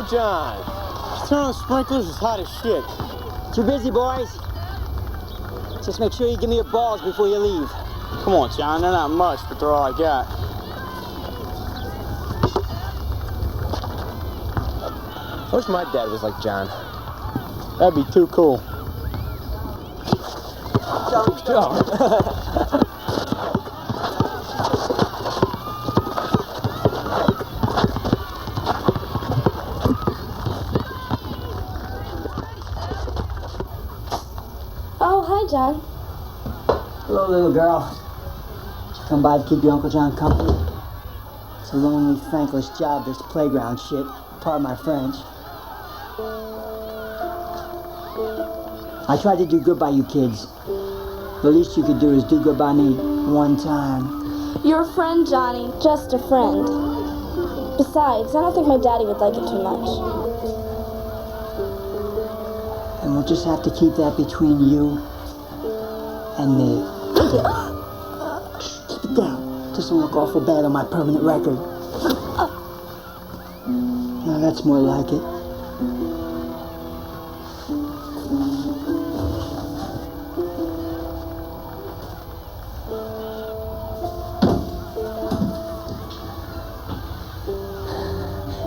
Yo, John. Turn on the sprinklers, it's hot as shit. Too busy, boys. Just make sure you give me your balls before you leave. Come on, John, they're not much, but they're all I got. I wish my dad was like John. That'd be too cool. Oh, hi, John. Hello, little girl. Did you come by to keep your Uncle John company? It's a lonely, thankless job, this playground shit. Pardon my French. I tried to do good by you kids. The least you could do is do good by me one time. You're a friend, Johnny. Just a friend. Besides, I don't think my daddy would like it too much. And we'll just have to keep that between you and me. Keep it down. Doesn't look awful bad on my permanent record. Now that's more like it.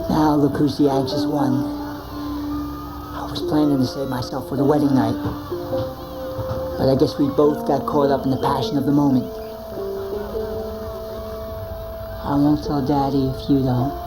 Now look who's the anxious one. I was planning to save myself for the wedding night, but I guess we both got caught up in the passion of the moment. I won't tell Daddy if you don't.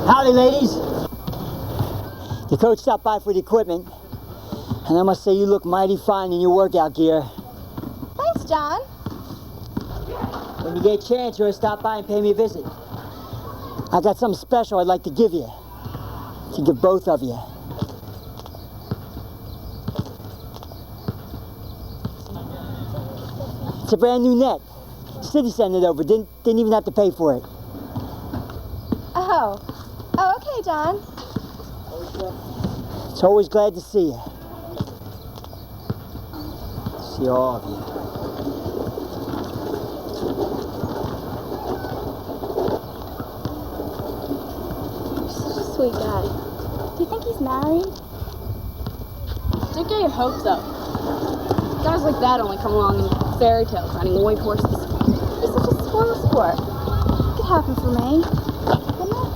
Howdy, ladies. The coach stopped by for the equipment, and I must say you look mighty fine in your workout gear. Thanks, John. When you get a chance, you'll stop by and pay me a visit. I got something special I'd like to give you. To give both of you. It's a brand new net. The city sent it over. Didn't even have to pay for it. Oh, okay, John. It's always glad to see you. See all of you. Such a sweet guy. Do you think he's married? Don't get your hopes up. Guys like that only come along in fairy tales riding white horses. He's such a spoiled sport. It could happen for me. Couldn't it?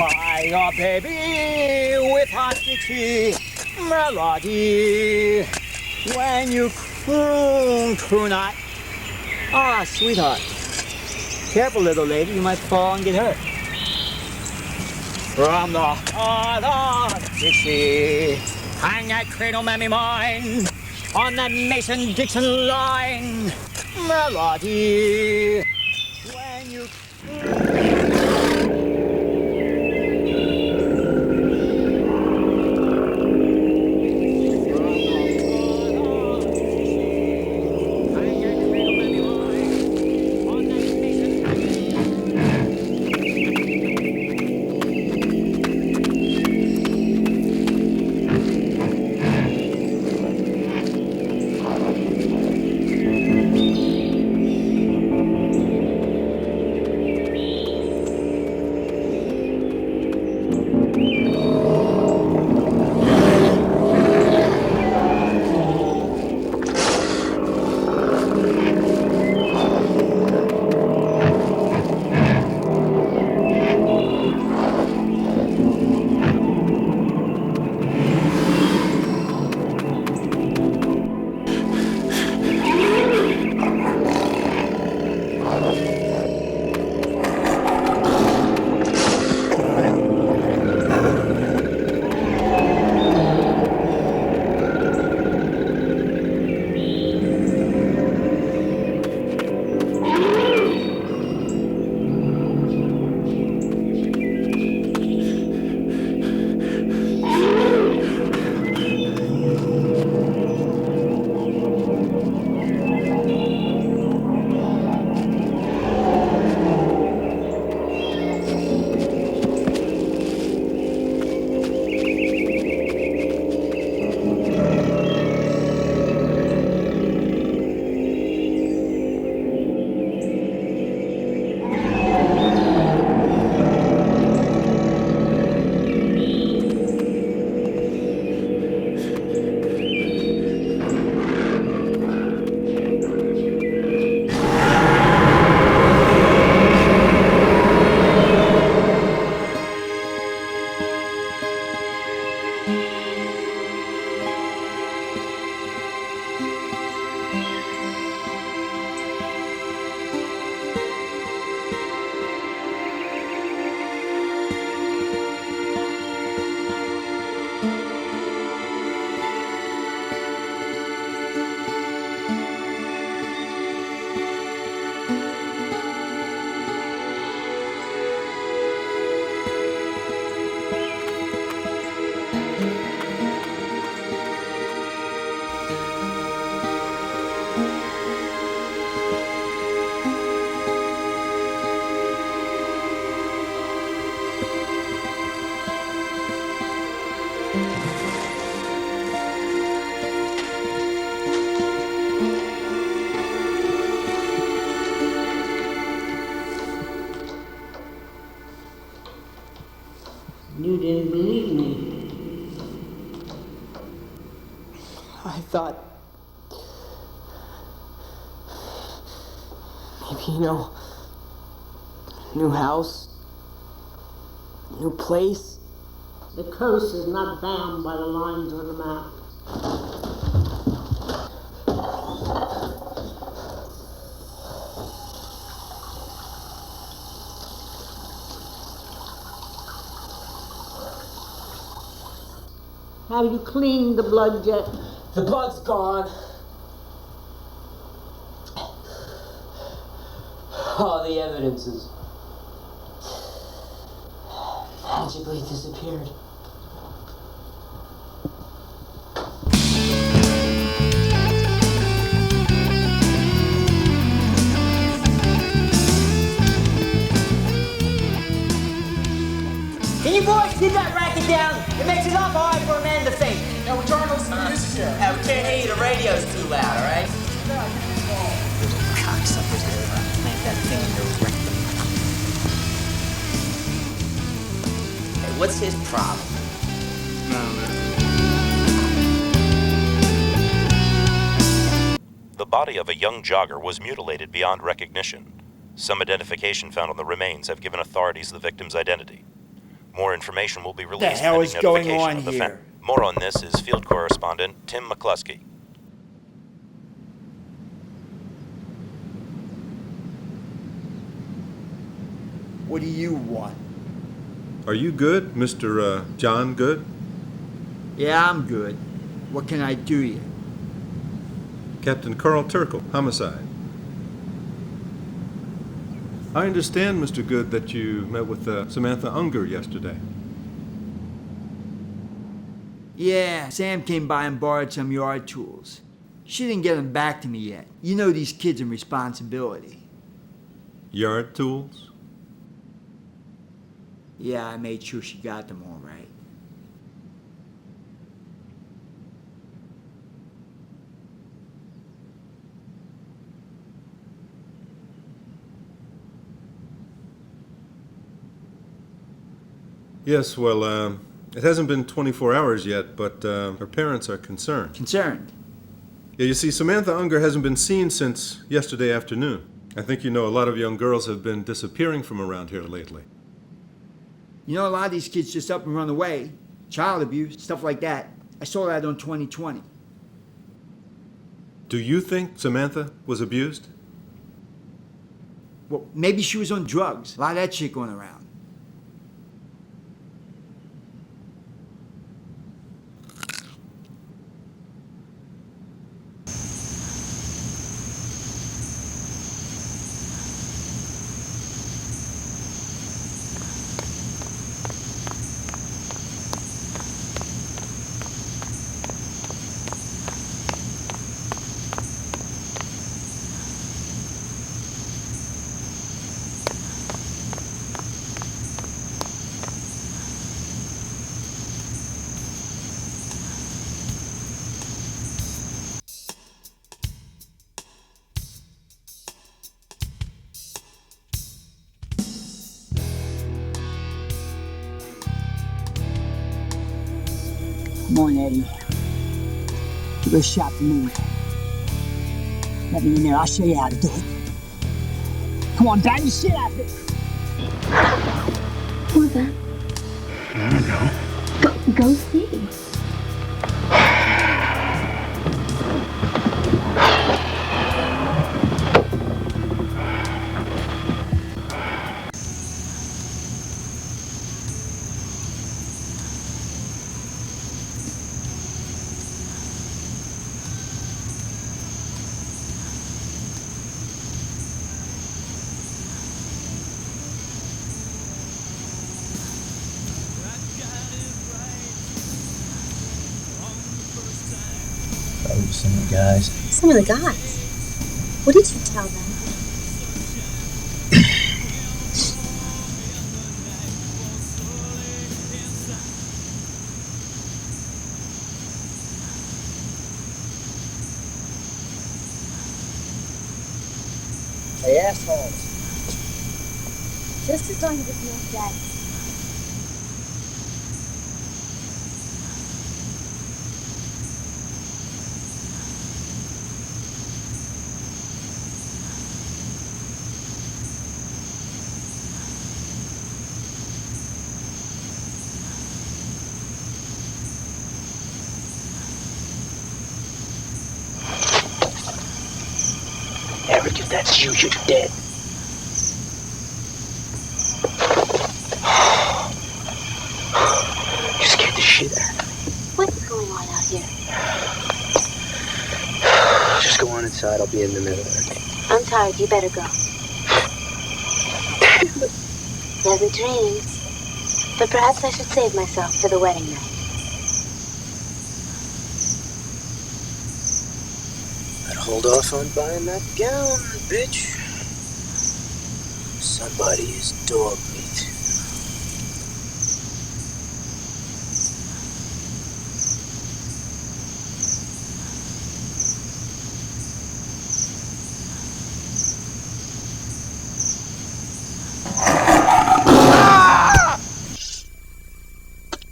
Fire, baby, with hot Dixie melody. When you croon not. Ah, sweetheart. Careful, little lady, you might fall and get hurt. From the heart of Dixie, hang that cradle, mammy mine, on that Mason-Dixon line. Melody. When you You didn't believe me. I thought maybe, new house, new place. The coast is not bound by the lines on the map. Have you cleaned the blood yet? The blood's gone. All the evidences magically disappeared. Can you boys keep that racket down? It makes it awful hard for a man to think. Yeah, we're trying to listen to music here. Yeah, we can't hear you. The radio's too loud, all right? cocksuckers there plant that thing in your rectum. Hey, what's his problem? The body of a young jogger was mutilated beyond recognition. Some identification found on the remains have given authorities the victim's identity. More information will be released hell pending is going notification on of the here? More on this is field correspondent Tim McCluskey. What do you want? Are you good, Mr. John Good? Yeah, I'm good. What can I do you? Captain Carl Turkle, homicide. I understand, Mr. Good, that you met with Samantha Unger yesterday. Yeah, Sam came by and borrowed some yard tools. She didn't get them back to me yet. You know these kids and responsibility. Yard tools? Yeah, I made sure she got them all right. Yes, well, it hasn't been 24 hours yet, but her parents are concerned. Concerned? Yeah, you see, Samantha Unger hasn't been seen since yesterday afternoon. I think you know a lot of young girls have been disappearing from around here lately. You know, a lot of these kids just up and run away. Child abuse, stuff like that. I saw that on 2020. Do you think Samantha was abused? Well, maybe she was on drugs. A lot of that shit going around. Come on, Eddie. Give her a shot for me. Let me in there. I'll show you how to do it. Come on, bang the shit out of it. Who was that? I don't know. Go see. Some of the guys. Some of the guys? What did you tell them? Hey, assholes. Just as long as it's not dead. Eric, if that's you, you're dead. You scared the shit out of me. What's going on out here? Just go on inside. I'll be in the middle. I'm tired. You better go. Pleasant dreams. But perhaps I should save myself for the wedding night. I'd hold off on buying that gown, bitch. Somebody is dog meat.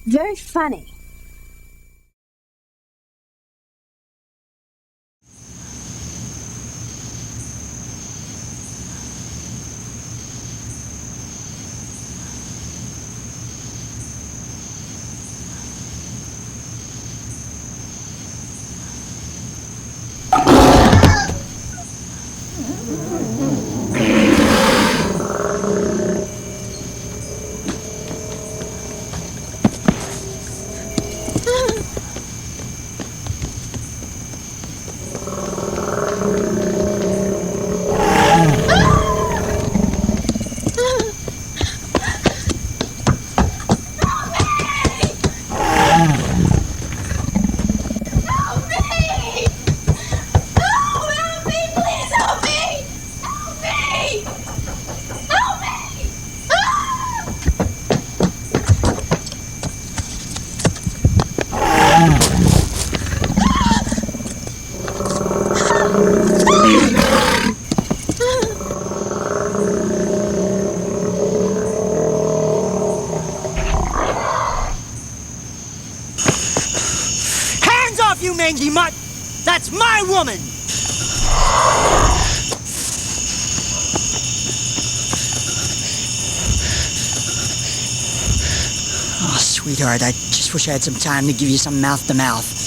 Very funny. mangy mutt! That's my woman! Oh, sweetheart, I just wish I had some time to give you some mouth-to-mouth.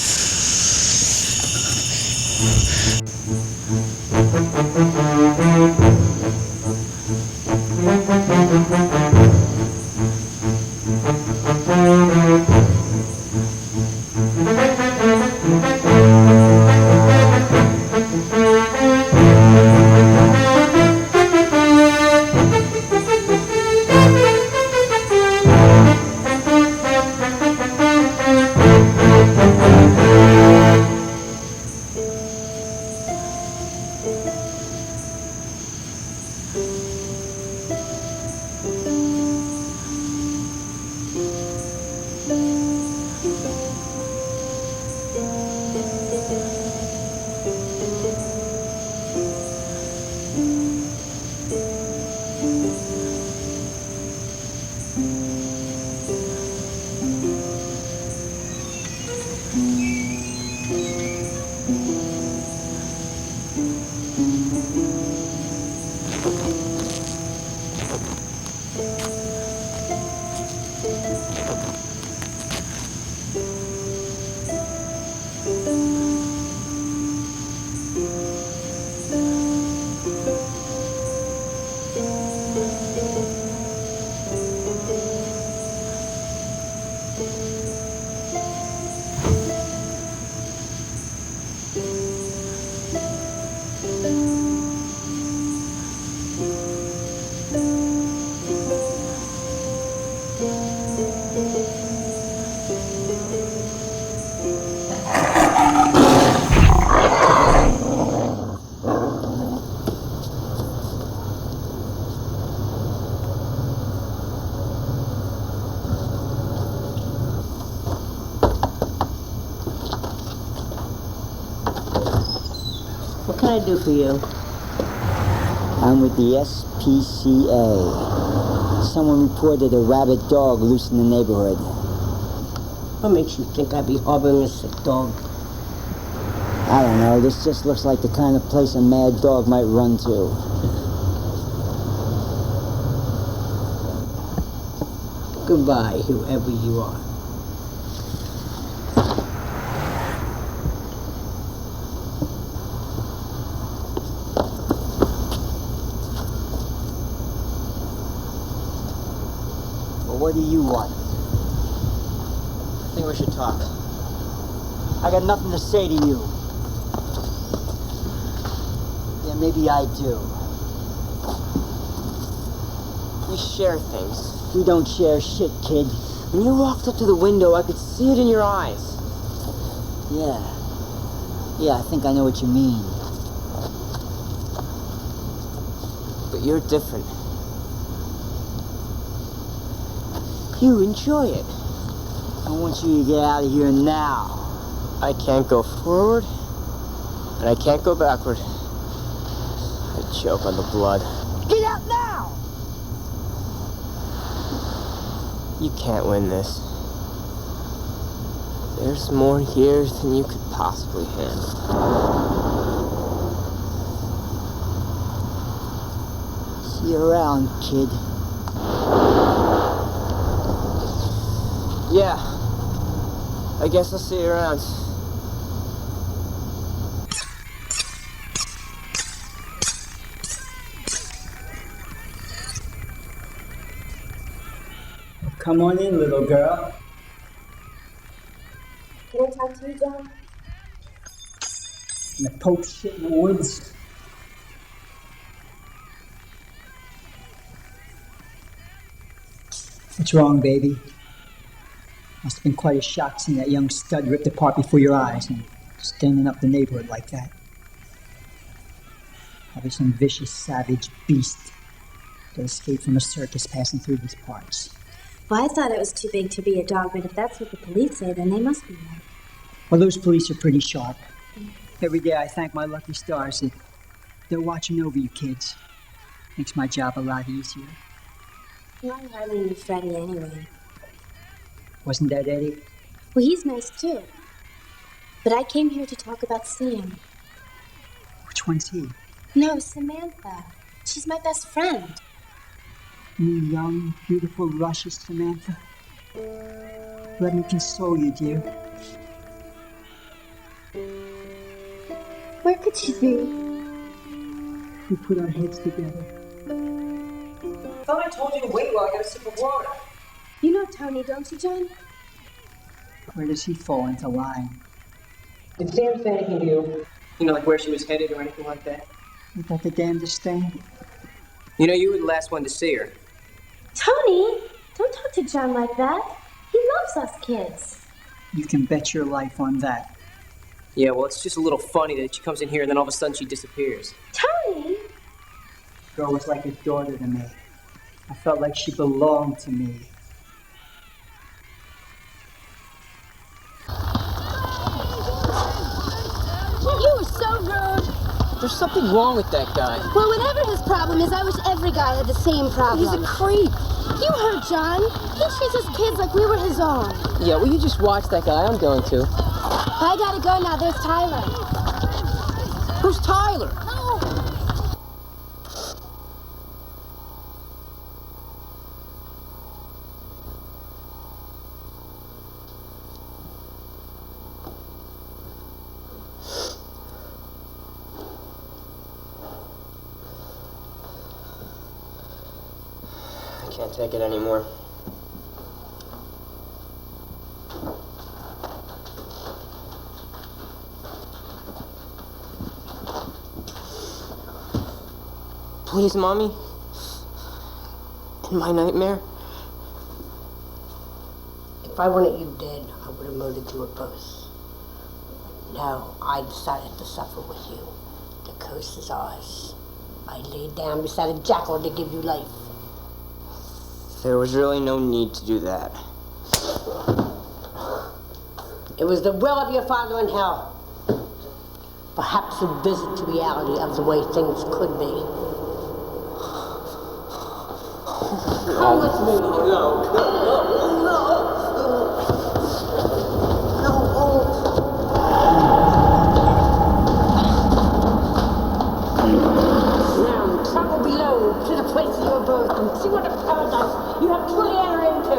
What can I do for you? I'm with the SPCA. Someone reported a rabid dog loose in the neighborhood. What makes you think I'd be harboring a sick dog? I don't know, this just looks like the kind of place a mad dog might run to. Goodbye, whoever you are. Well, what do you want? I think we should talk. I got nothing to say to you. Yeah, maybe I do. We share things. We don't share shit, kid. When you walked up to the window, I could see it in your eyes. Yeah. Yeah, I think I know what you mean. But you're different. You enjoy it. I want you to get out of here now. I can't go forward, and I can't go backward. I choke on the blood. Get out now! You can't win this. There's more here than you could possibly handle. See you around, kid. Yeah. I guess I'll see you around. Come on in, little girl. Can I talk to you, John? In the Pope shit in the woods. What's wrong, baby? Must have been quite a shock seeing that young stud ripped apart before your eyes and standing up the neighborhood like that. Probably some vicious, savage beast that escaped from a circus passing through these parts. Well, I thought it was too big to be a dog, but if that's what the police say, then they must be right. Well, those police are pretty sharp. Every day I thank my lucky stars that they're watching over you kids. Makes my job a lot easier. Well, I hardly knew Freddie anyway. Wasn't that Eddie? Well, he's nice too. But I came here to talk about Sam. Which one's he? No, Samantha. She's my best friend. You young, beautiful, luscious Samantha. Let me console you, dear. Where could she be? We put our heads together. I thought I told you to wait while I got a sip of water. You know Tony, don't you, John? Where does he fall into line? Did Sam say anything to you? You know, like where she was headed or anything like that? You got the damnedest thing? You know, you were the last one to see her. Tony, don't talk to John like that. He loves us kids. You can bet your life on that. Yeah, well, it's just a little funny that she comes in here and then all of a sudden she disappears. Tony! Girl was like a daughter to me. I felt like she belonged to me. You were so rude. There's something wrong with that guy. Well, whatever his problem is, I wish every guy had the same problem. He's a creep. You heard John. He treats us kids like we were his own. Yeah, well, you just watch that guy. I'm going to. I gotta go now. There's Tyler. Who's Tyler? I can't take it anymore. Please, Mommy. In my nightmare. If I wanted you dead, I would have murdered you at both. No, I decided to suffer with you. The curse is ours. I laid down beside a jackal to give you life. There was really no need to do that. It was the will of your father in hell. Perhaps a visit to reality of the way things could be. Come with me. Now, travel below to the place of your birth and see what a paradise you have truly entered into.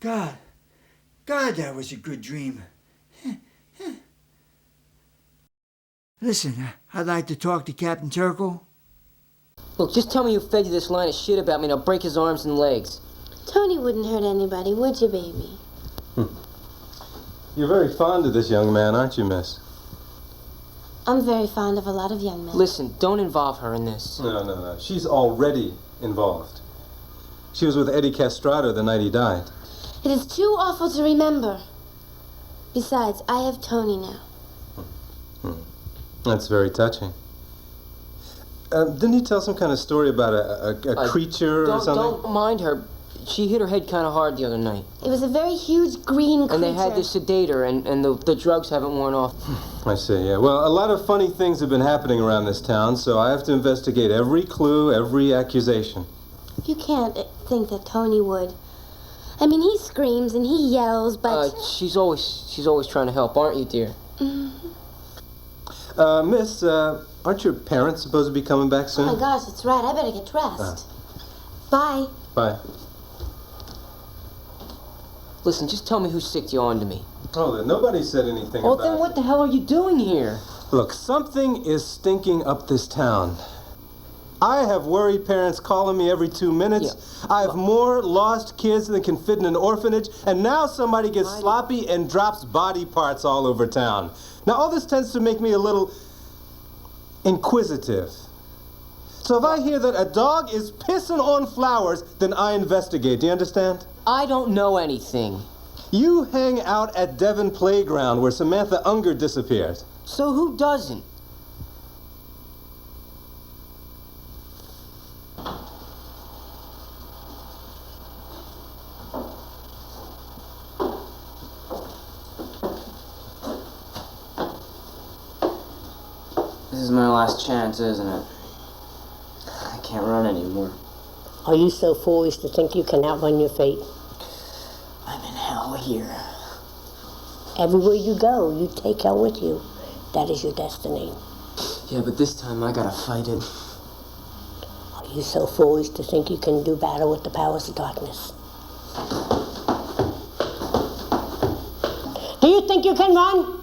God, that was a good dream. Listen, I'd like to talk to Captain Turkle. Look, just tell me who fed you this line of shit about me and I'll break his arms and legs. Tony wouldn't hurt anybody, would you, baby? You're very fond of this young man, aren't you, miss? I'm very fond of a lot of young men. Listen, don't involve her in this. No. She's already involved. She was with Eddie Castrata the night he died. It is too awful to remember. Besides, I have Tony now. That's very touching. Didn't he tell some kind of story about a creature or something? Don't mind her. She hit her head kind of hard the other night. It was a very huge green creature. And they had to sedate her, and the drugs haven't worn off. I see, yeah. Well, a lot of funny things have been happening around this town, so I have to investigate every clue, every accusation. You can't think that Tony would. I mean, he screams and he yells, but... She's always trying to help, aren't you, dear? Mm-hmm. Miss, aren't your parents supposed to be coming back soon? Oh my gosh, that's right. I better get dressed. Bye. Bye. Listen, just tell me who sicked you on to me. Oh, then nobody said anything well, about then what the hell are you doing here? Look, something is stinking up this town. I have worried parents calling me every 2 minutes. Yeah. I have more lost kids than can fit in an orphanage, and now somebody gets sloppy and drops body parts all over town. Now, all this tends to make me a little inquisitive. So if I hear that a dog is pissing on flowers, then I investigate. Do you understand? I don't know anything. You hang out at Devon Playground where Samantha Unger disappeared. So who doesn't? This is my last chance, isn't it? I can't run anymore. Are you so foolish to think you can outrun your fate? I'm in hell here. Everywhere you go, you take hell with you. That is your destiny. Yeah, but this time I gotta fight it. Are you so foolish to think you can do battle with the powers of darkness? Do you think you can run?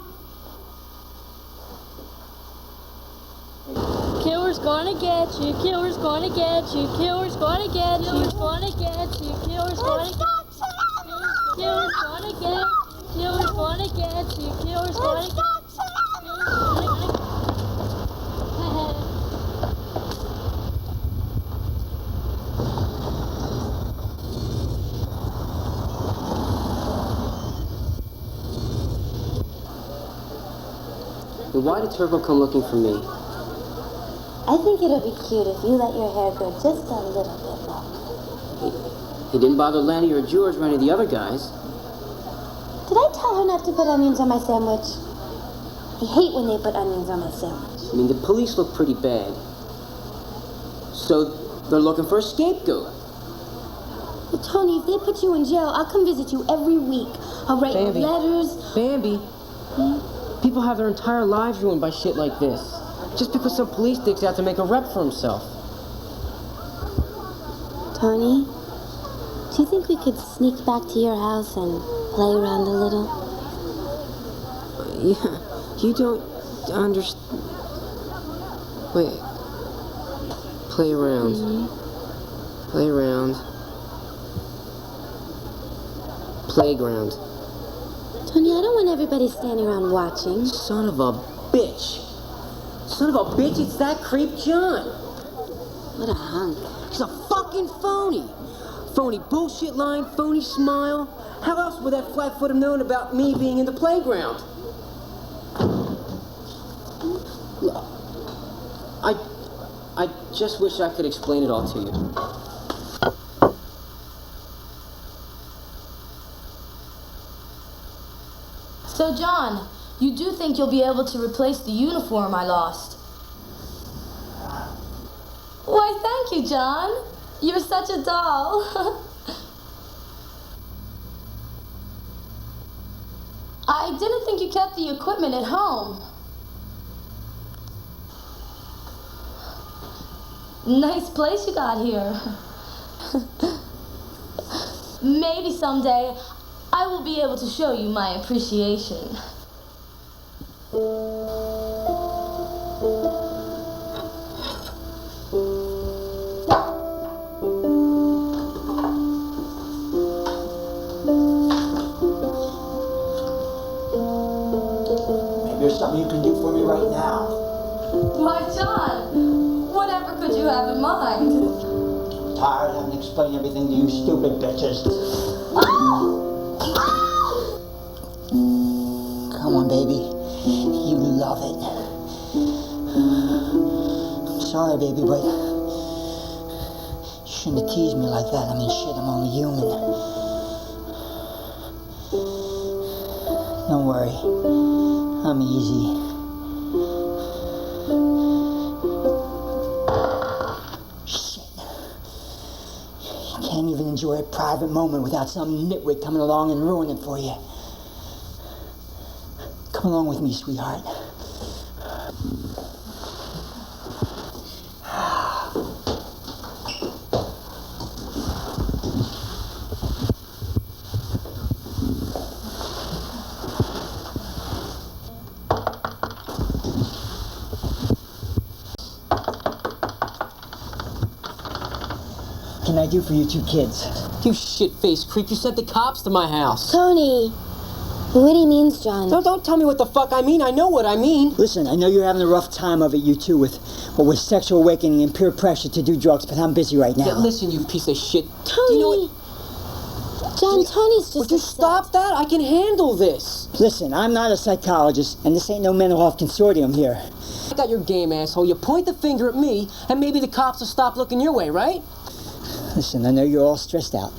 Killer's gonna get you, killer's gonna get you, killer's gonna get you, killer's gonna get you, killer's gonna get you, killer's gonna get you, killer's gonna get you, killer's gonna get you. Why did Turbo come looking for me? I think it'll be cute if you let your hair grow just a little bit longer. He didn't bother Lanny or George or any of the other guys. Did I tell her not to put onions on my sandwich? I hate when they put onions on my sandwich. I mean, the police look pretty bad. So they're looking for a scapegoat. Well, Tony, if they put you in jail, I'll come visit you every week. I'll write you letters. Bambi. People have their entire lives ruined by shit like this. Just because some police dick's out to make a rep for himself. Tony, do you think we could sneak back to your house and play around a little? Yeah, you don't understand. Wait. Play around. Mm-hmm. Play around. Playground. Tony, I don't want everybody standing around watching. Son of a bitch. Son of a bitch, it's that creep John. What a hunk. He's a fucking phony. Phony bullshit line, phony smile. How else would that flatfoot have known about me being in the playground? I just wish I could explain it all to you. So, John, you do think you'll be able to replace the uniform I lost? Why, thank you, John. You're such a doll. I didn't think you kept the equipment at home. Nice place you got here. maybe someday I will be able to show you my appreciation. Maybe there's something you can do for me right now. Why, John, whatever could you have in mind? I'm tired of having to explain everything to you stupid bitches. Come on, baby. You love it. I'm sorry, baby, but you shouldn't have teased me like that. I mean, shit, I'm only human. Don't worry. I'm easy. Can't even enjoy a private moment without some nitwit coming along and ruin it for you. Come along with me, sweetheart. What can I do for you two kids? You shit-faced creep, you sent the cops to my house. Tony, what he means, John. Don't tell me what the fuck I mean. I know what I mean. Listen, I know you're having a rough time of it, you two, with sexual awakening and peer pressure to do drugs, but I'm busy right now. Yeah, listen, you piece of shit. Tony! Do you know what? John, Tony's just... Would you stop that? I can handle this. Listen, I'm not a psychologist, and this ain't no mental health consortium here. I got your game, asshole. You point the finger at me, and maybe the cops will stop looking your way, right? Listen, I know you're all stressed out.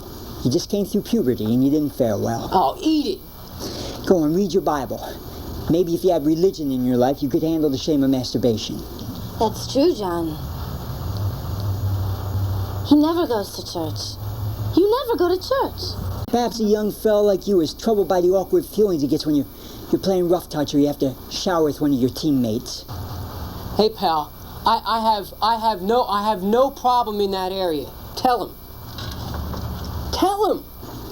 You just came through puberty, and you didn't fare well. Oh, eat it. Go and read your Bible. Maybe if you had religion in your life, you could handle the shame of masturbation. That's true, John. He never goes to church. You never go to church. Perhaps a young fella like you is troubled by the awkward feelings he gets when you're playing rough touch or you have to shower with one of your teammates. Hey, pal, I have no problem in that area. Tell him. Tell him.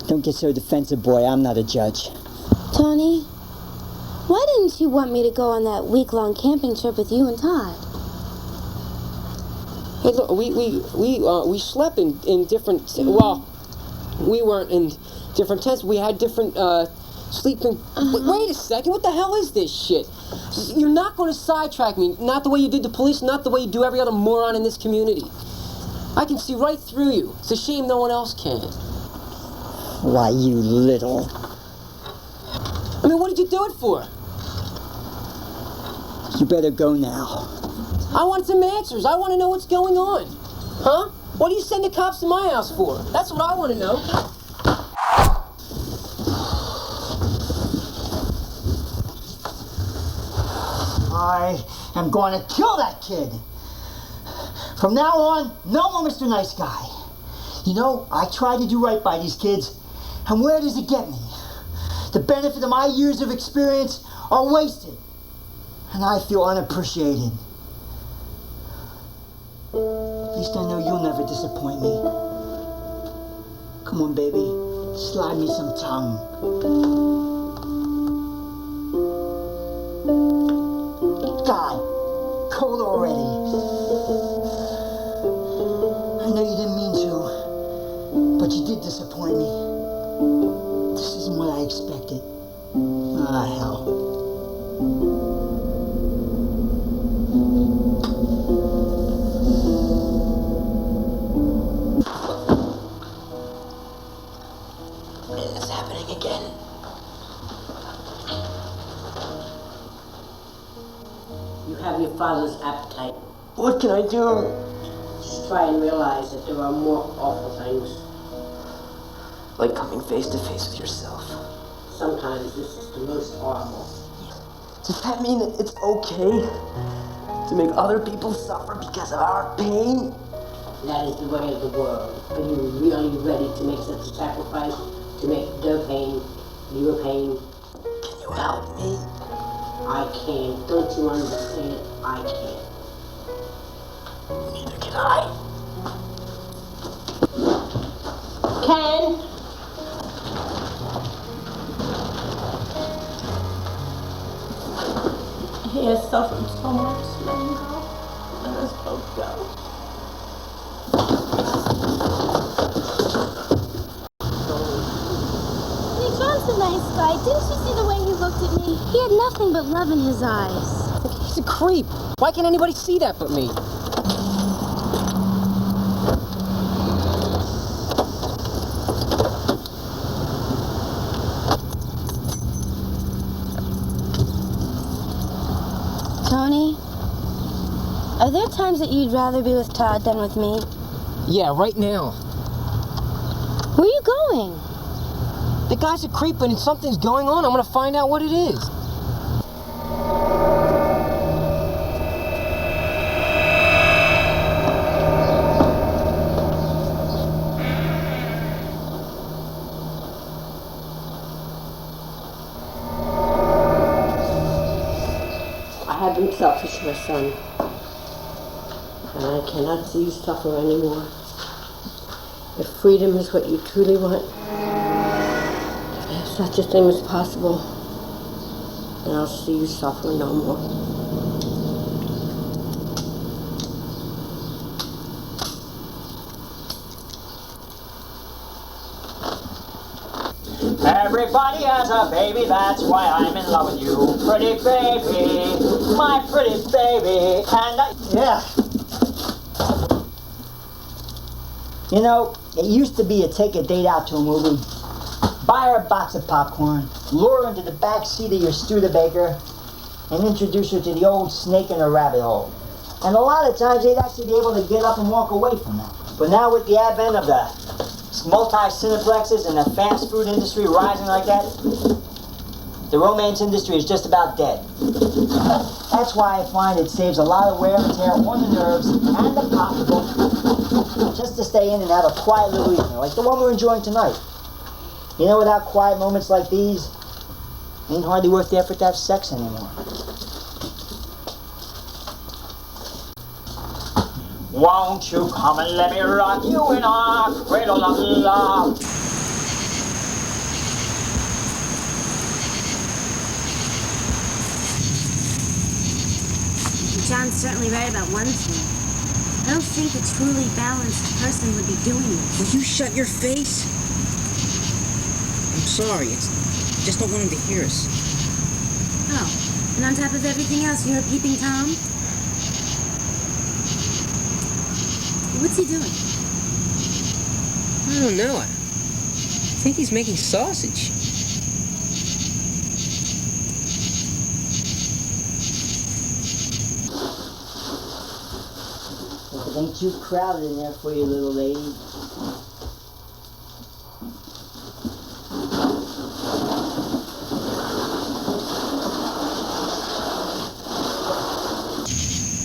Don't get so defensive, boy. I'm not a judge. Tony, why didn't you want me to go on that week-long camping trip with you and Todd? Hey, look, we slept in different. Well, we weren't in different tents. We had different sleeping. Wait a second. What the hell is this shit? You're not going to sidetrack me. Not the way you did the police. Not the way you do every other moron in this community. I can see right through you. It's a shame no one else can. Why, you little... I mean, what did you do it for? You better go now. I want some answers. I want to know what's going on. Huh? What do you send the cops to my house for? That's what I want to know. I am going to kill that kid. From now on, no more Mr. Nice Guy. You know, I try to do right by these kids, and where does it get me? The benefit of my years of experience are wasted, and I feel unappreciated. At least I know you'll never disappoint me. Come on, baby, slide me some tongue. God, cold already. I know you didn't mean to, but you did disappoint me. This isn't what I expected. Ah, hell. It's happening again. You have your father's appetite. What can I do? Just try and realize that there are more awful things. Like coming face to face with yourself. Sometimes this is the most awful. Does that mean that it's okay to make other people suffer because of our pain? That is the way of the world. Are you really ready to make such a sacrifice? To make their pain your pain? Can you help me? I can. Don't you understand? I can. Neither can I. Ken? He has suffered so much. Let him go. Let us both go. Hey, John's a nice guy. Didn't you see the way he looked at me? He had nothing but love in his eyes. He's a creep. Why can't anybody see that but me? Tony, are there times that you'd rather be with Todd than with me? Yeah, right now. Where are you going? The guy's a creep and something's going on. I'm gonna find out what it is. I have been selfish, my son. And I cannot see you suffer anymore. If freedom is what you truly want, if such a thing is possible, then I'll see you suffer no more. Everybody has a baby, that's why I'm in love with you. Pretty baby, my pretty baby. And Yeah. You know, it used to be to take a date out to a movie, buy her a box of popcorn, lure her into the back seat of your Studebaker, and introduce her to the old snake in a rabbit hole. And a lot of times they'd actually be able to get up and walk away from that. But now with the advent of the multi-cineplexes and the fast food industry rising like that, the romance industry is just about dead. That's why I find it saves a lot of wear and tear on the nerves and the pocketbook just to stay in and have a quiet little evening, like the one we're enjoying tonight. You know, without quiet moments like these, it ain't hardly worth the effort to have sex anymore. won't you come and let me rock you in a cradle of love? John's certainly right about one thing. I don't think a truly balanced person would be doing this. Will you shut your face? I'm sorry, I just don't want him to hear us. Oh, and on top of everything else, you're a peeping Tom? What's he doing? I don't know. I think he's making sausage. It ain't too crowded in there for you, little lady.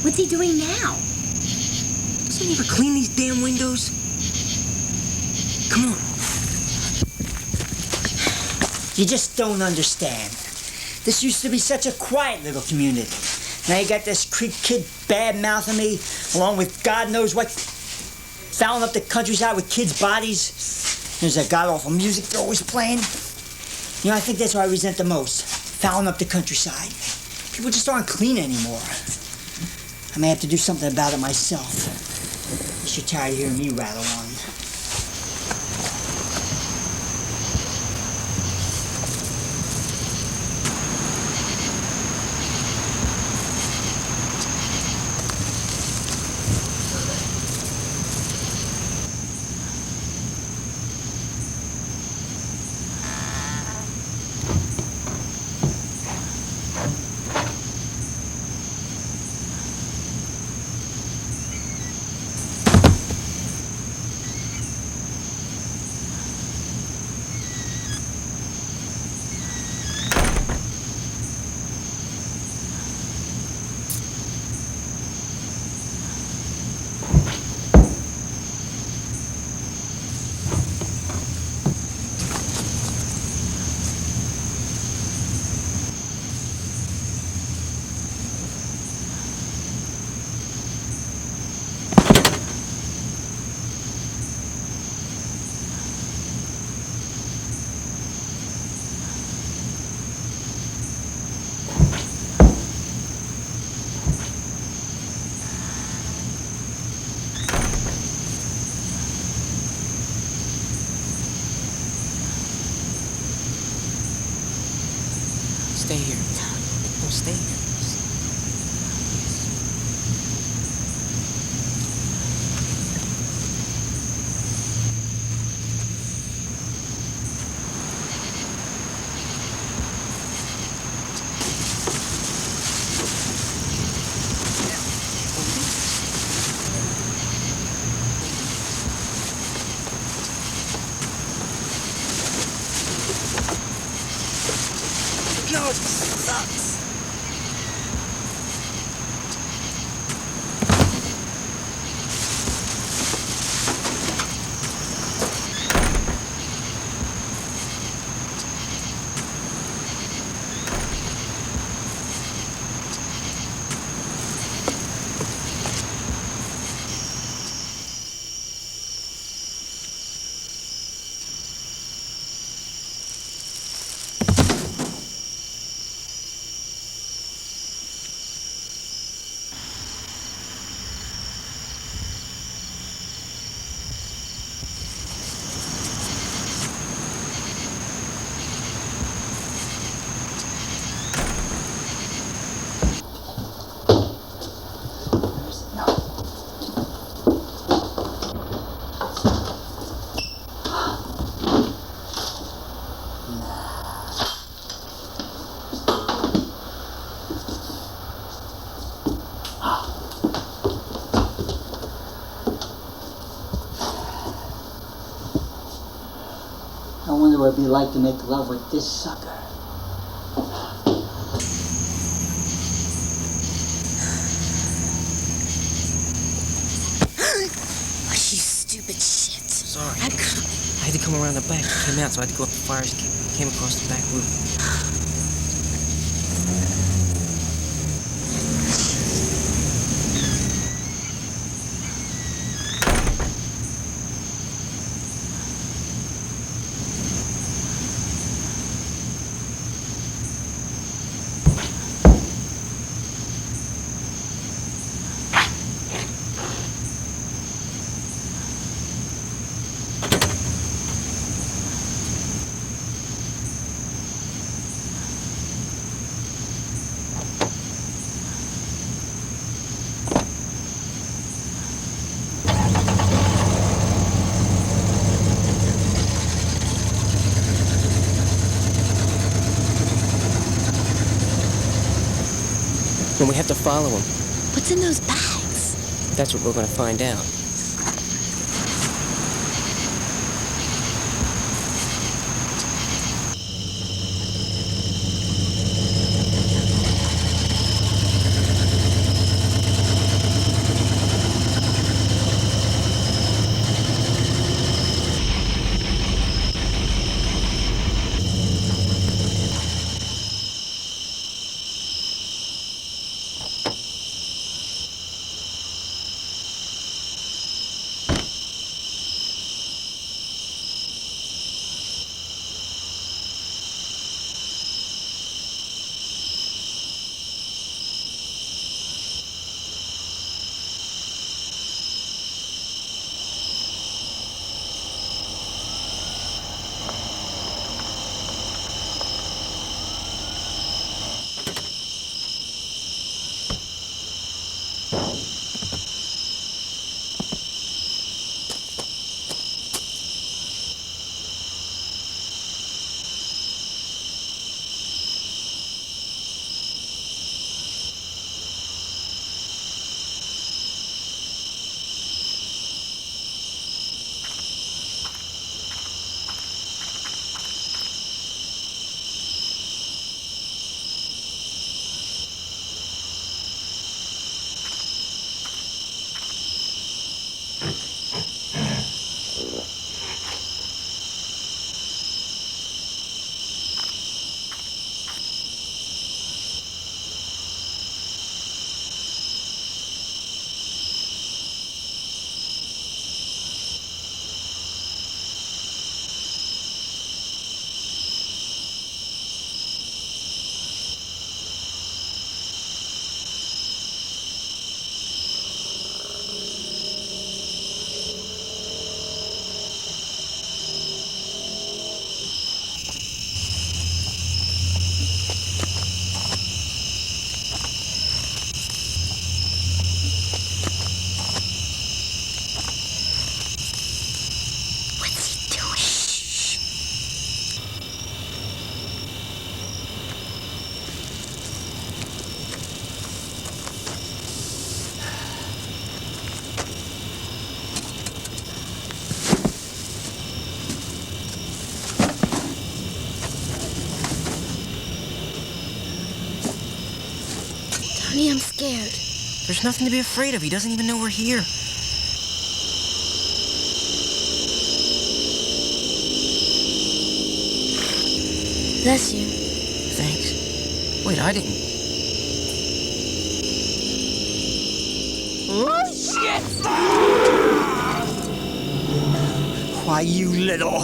What's he doing now? Doesn't he ever clean these damn windows? Come on. You just don't understand. This used to be such a quiet little community. Now you got this creep kid bad-mouthing me, along with God knows what, fouling up the countryside with kids' bodies. There's that god-awful music they're always playing. You know, I think that's what I resent the most, fouling up the countryside. People just aren't clean anymore. I may have to do something about it myself. You're tired of hearing me rattle on. Stay here. No, stay here. God, this sucks. I wonder what it'd be like to make love with this sucker. Oh, you stupid shit. Sorry. I'm coming. I had to come around the back. It came out, so I had to go up the fire escape. Came across the back roof. And we have to follow him. What's in those bags? That's what we're gonna find out. Tony, I'm scared. There's nothing to be afraid of. He doesn't even know we're here. Bless you. Thanks. Wait, I didn't. Oh, shit! Why, you little...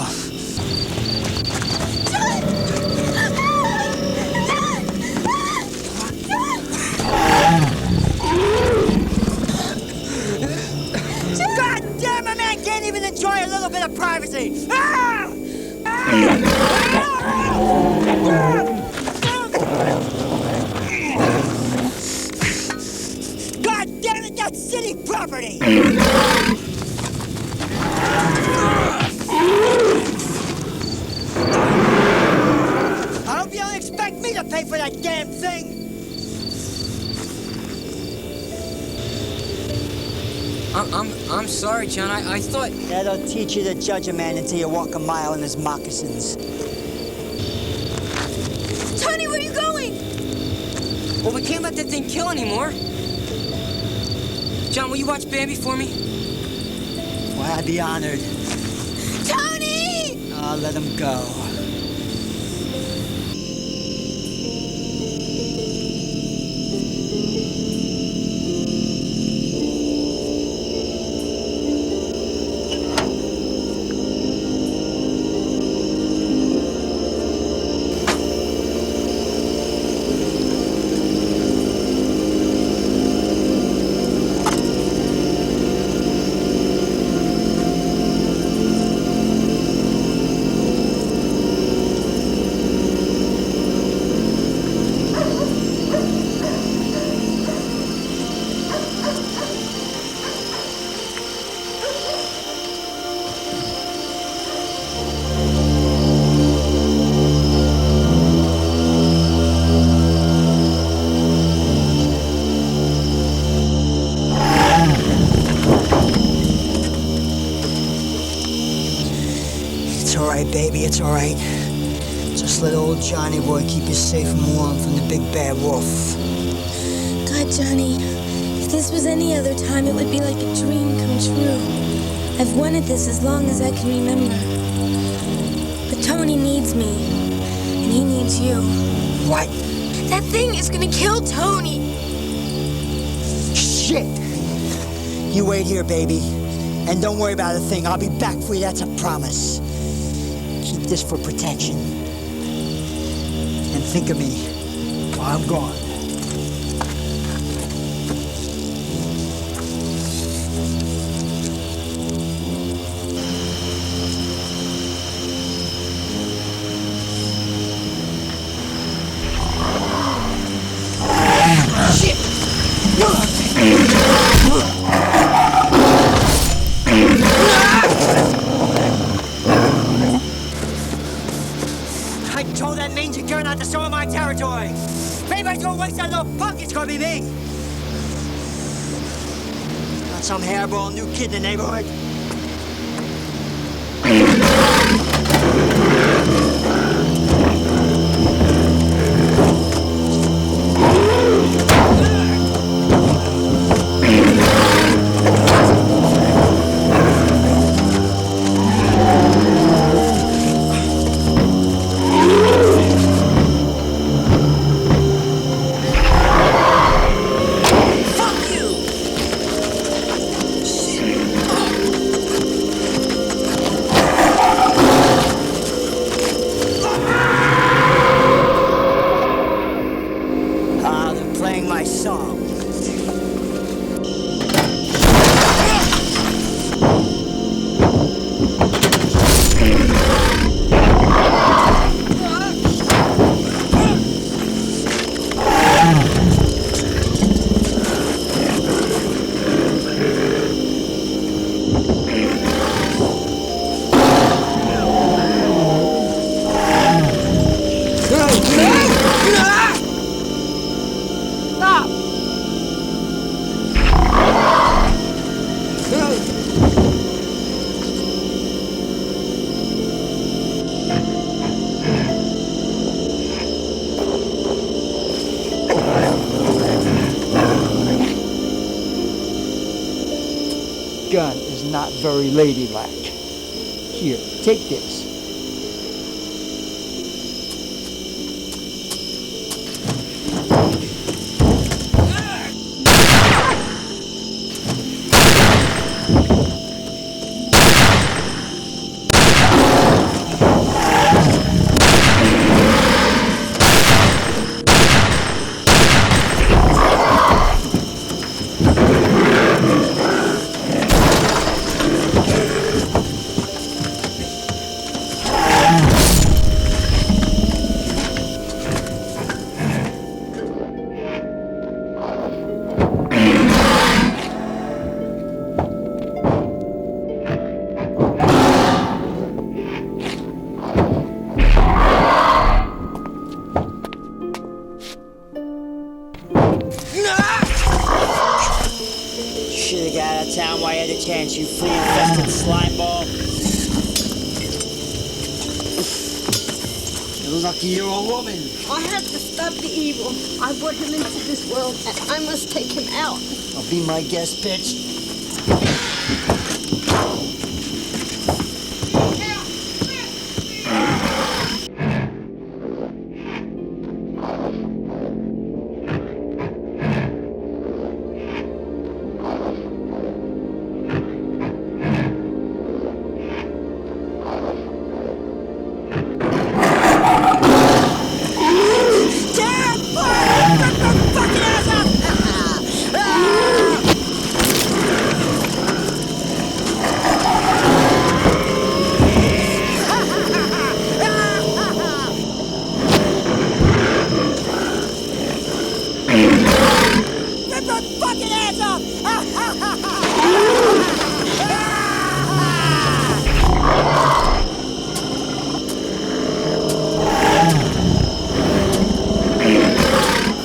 God damn, a man can't even enjoy a little bit of privacy! Ah! God damn it, that's city property! I hope you don't expect me to pay for that damn thing! I'm sorry, John. I thought... That'll teach you to judge a man until you walk a mile in his moccasins. Tony, where are you going? Well, we can't let that thing kill anymore. John, will you watch Bambi for me? Why, I'd be honored. Tony! I'll let him go. Baby, it's all right. Just let old Johnny boy keep you safe and warm from the big bad wolf. God, Johnny, if this was any other time, it would be like a dream come true. I've wanted this as long as I can remember. But Tony needs me, and he needs you. What? That thing is gonna kill Tony. Shit! You wait here, baby. And don't worry about a thing. I'll be back for you, that's a promise. Keep this for protection. And think of me while I'm gone. Shit! I told that mangy girl not to show in my territory. If anybody's gonna waste that little punk, it's gonna be me. Not some hairball new kid in the neighborhood. not very ladylike. Here, take this. Should've got out of town while you had the chance, you flea-infested slime ball. You're lucky you're a woman. I have to stop the evil. I brought him into this world, and I must take him out. I'll be my guest, bitch.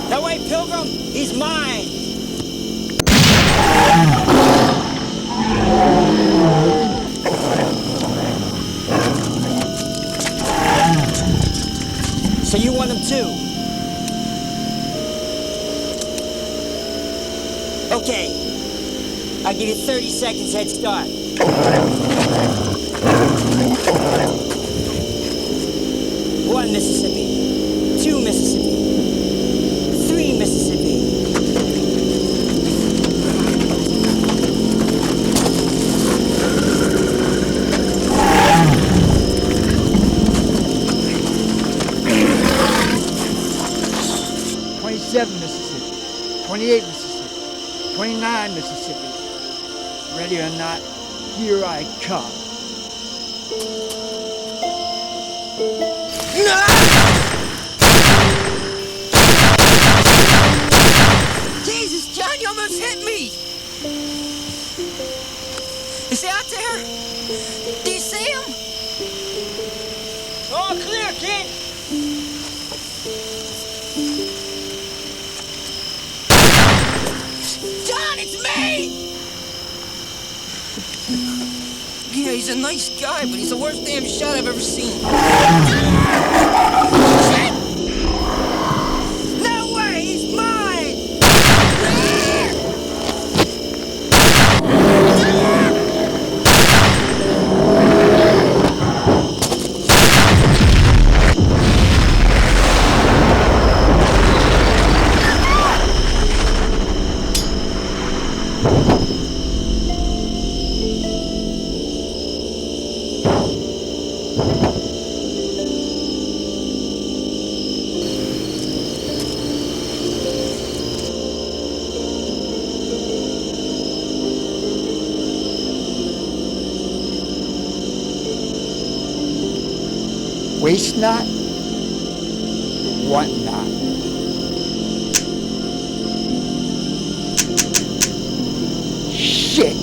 That way, Pilgrim, he's mine. So you want him too? Okay. I'll give you 30 seconds head start. 1 Mississippi. 2 Mississippi. 3 Mississippi. 27 Mississippi, 28 Mississippi, 29 Mississippi. Ready or not, here I come. Jesus, John, you almost hit me! Is he out there? Do you see him? All clear, kid! John, it's me! Yeah, he's a nice guy, but he's the worst damn shot I've ever seen. Shit! No way, he's mine! Waste not, want not. Shit.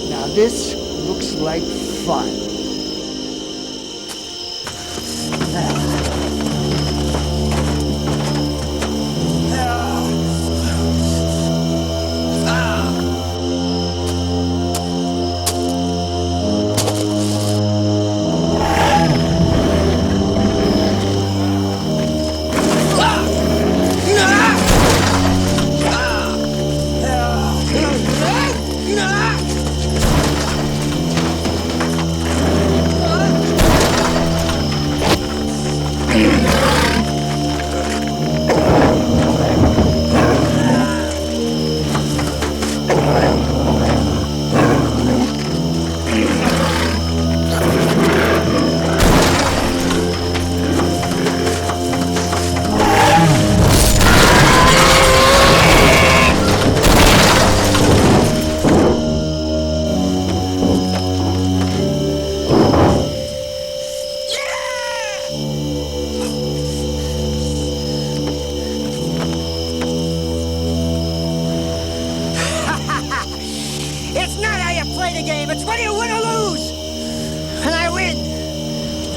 Now this looks like fun.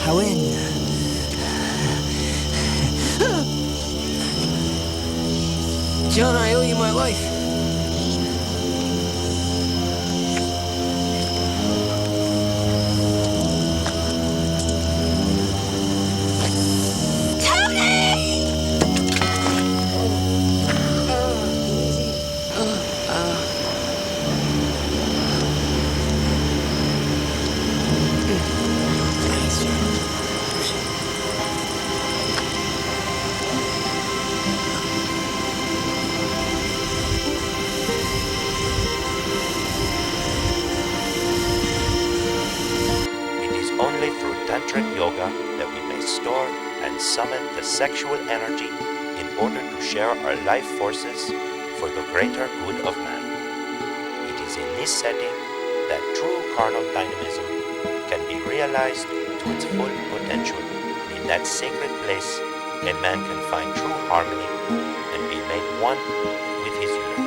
I win. John, I owe you my life. That we may store and summon the sexual energy in order to share our life forces for the greater good of man. It is in this setting that true carnal dynamism can be realized to its full potential. In that sacred place, a man can find true harmony and be made one with his universe.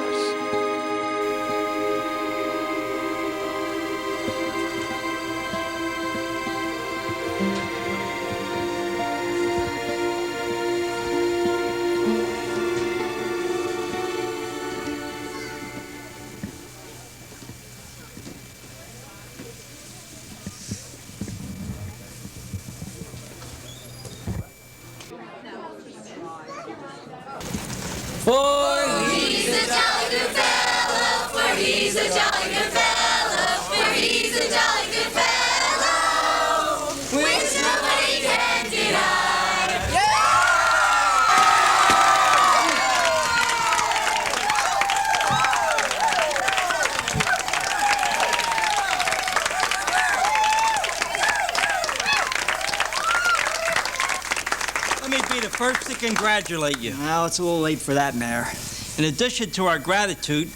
For he's a jolly good fellow, for he's a jolly good fellow, for he's a jolly good fellow, which nobody can deny. Let me be the first to congratulate you. Well, it's a little late for that, Mayor. In addition to our gratitude,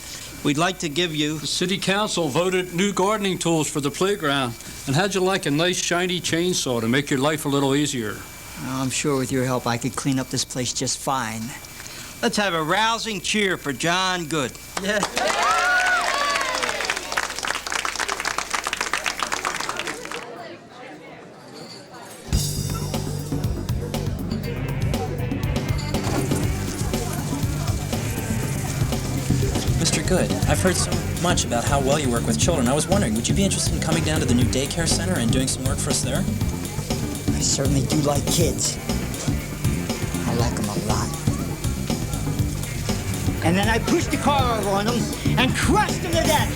we'd like to give you... The City Council voted new gardening tools for the playground. And how'd you like a nice, shiny chainsaw to make your life a little easier? Oh, I'm sure with your help I could clean up this place just fine. Let's have a rousing cheer for John Good. Yeah. Mr. Good, I've heard so much about how well you work with children. I was wondering, would you be interested in coming down to the new daycare center and doing some work for us there? I certainly do like kids. I like them a lot. And then I pushed the car over on them and crushed them to death.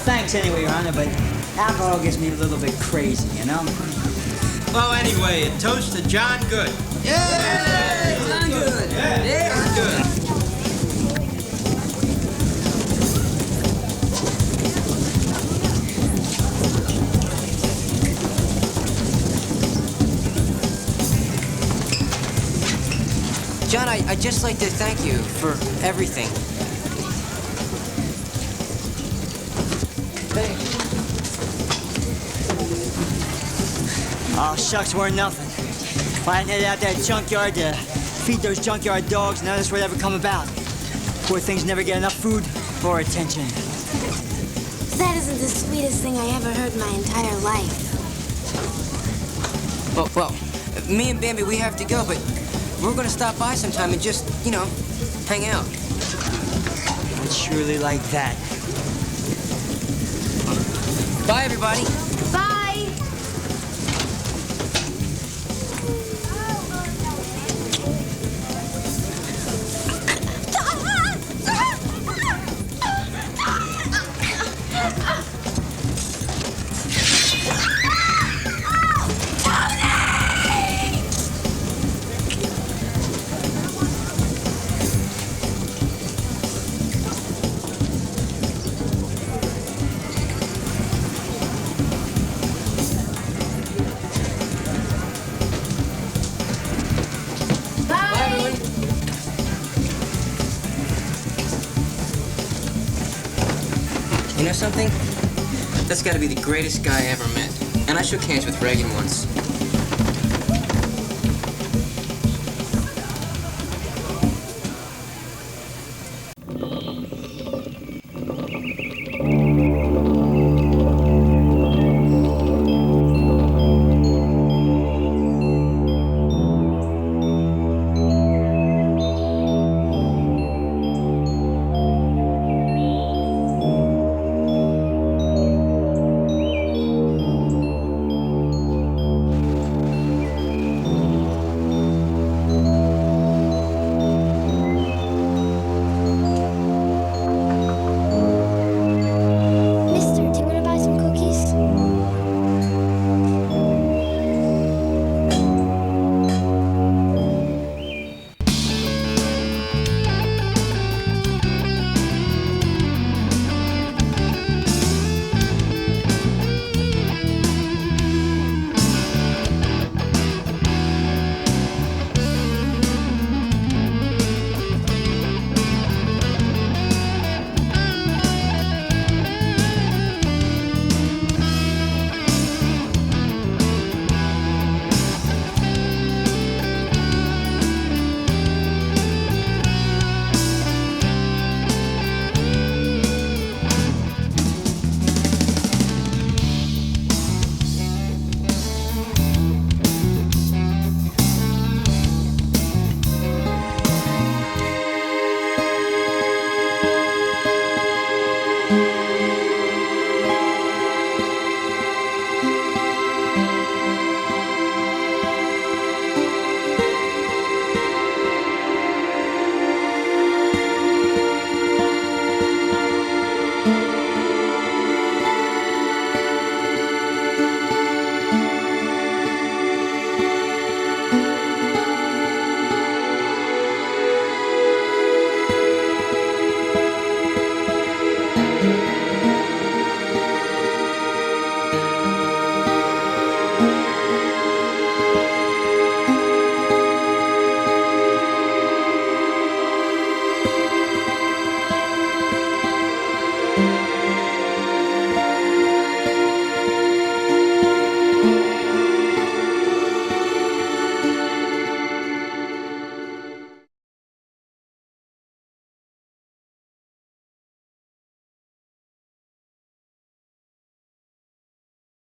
Thanks anyway, Your Honor, but alcohol gets me a little bit crazy, you know? Well, anyway, a toast to John Good. Yay! John Good! Yeah, John Good. John, I'd just like to thank you for everything. Oh, shucks, we're nothing. If I hadn't headed out that junkyard to feed those junkyard dogs, none of this would ever come about. Poor things never get enough food or attention. That isn't the sweetest thing I ever heard in my entire life. Well, me and Bambi, we have to go, but we're gonna stop by sometime and just, you know, hang out. I'd surely like that. Bye, everybody. Bye. You know something? That's gotta be the greatest guy I ever met. And I shook hands with Reagan once.